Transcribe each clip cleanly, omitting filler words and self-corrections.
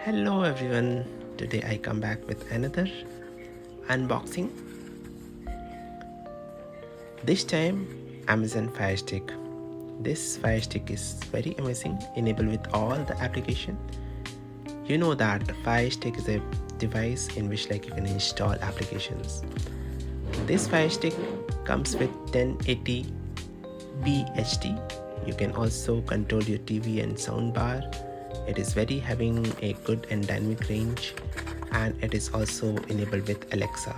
Hello everyone, today I come back with another unboxing. This time Amazon Fire Stick. This Fire Stick is very amazing, enabled with all the application. You know that Fire Stick is a device in which you can install applications. This Fire Stick comes with 1080p HD. You can also control your TV and soundbar. It is very having a good and dynamic range, and it is also enabled with Alexa.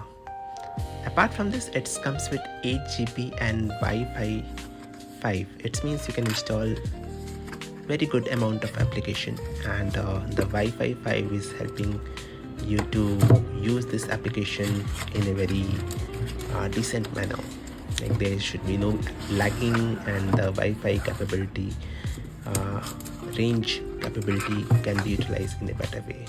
Apart from this, it comes with 8GB and Wi-Fi 5. It means you can install very good amount of application, and the Wi-Fi 5 is helping you to use this application in a very decent manner. Like there should be no lagging, and the Wi-Fi capability range capability can be utilized in a better way.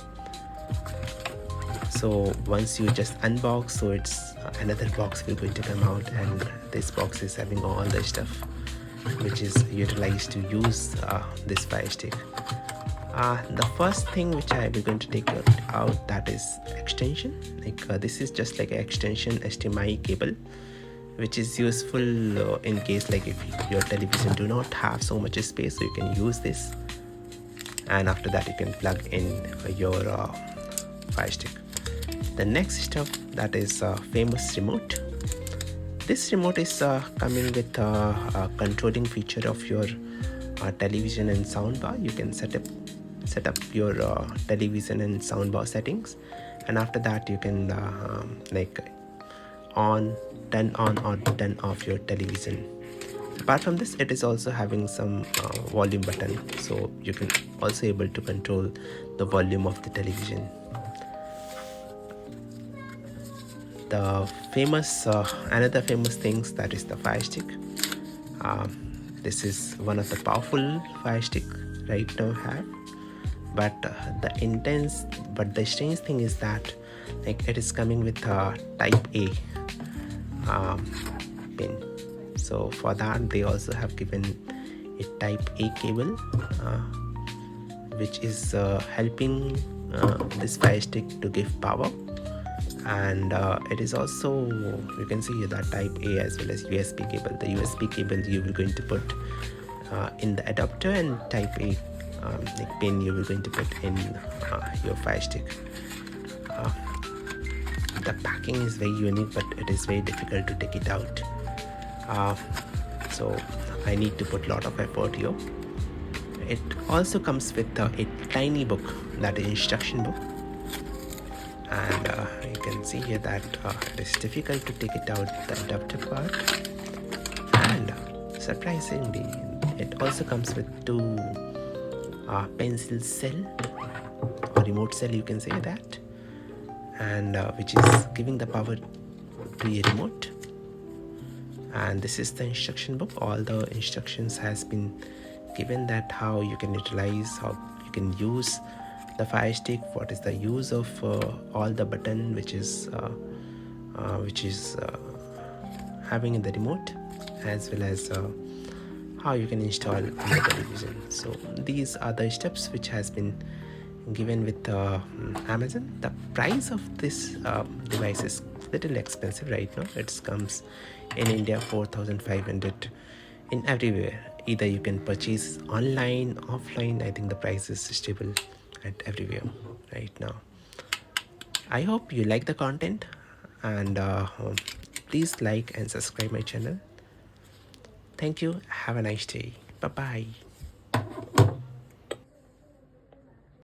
So once you just unbox, so it's another box will going to come out, and this box is having all the stuff which is utilized to use this Fire Stick. The first thing which I will going to take out, that is extension. This is just like an extension HDMI cable, which is useful in case if your television do not have so much space, so you can use this, and after that you can plug in your Fire Stick. The next stuff, that is famous remote. This remote is coming with a controlling feature of your television and soundbar. You can set up your television and soundbar settings, and after that you can turn on or turn off your television. Apart from this, it is also having some volume button, so you can also able to control the volume of the television. The famous another famous things, that is the Fire Stick. This is one of the powerful Fire Stick right now have, but the strange thing is that it is coming with a type A pin. So for that they also have given a type A cable, which is helping this Fire Stick to give power, and it is also, you can see here that type A as well as USB cable. The USB cable you will going to put in the adapter, and type A pin you will going to put in your Fire Stick. The packing is very unique, but it is very difficult to take it out. So I need to put a lot of effort here. It also comes with a tiny book, that is instruction book, and you can see here that it is difficult to take it out, the adapter part. And surprisingly, it also comes with two pencil cell or remote cell, you can say that, and which is giving the power to your remote. And this is the instruction book. All the instructions has been given, that how you can utilize, how you can use the Fire Stick, what is the use of all the button which is having in the remote, as well as how you can install in the television. So these are the steps which has been given with Amazon. The price of this device is little expensive right now. It comes in India 4,500 in everywhere. Either you can purchase online, offline. I think the price is stable at everywhere right now. I hope you like the content, and please like and subscribe my channel. Thank you. Have a nice day. Bye bye.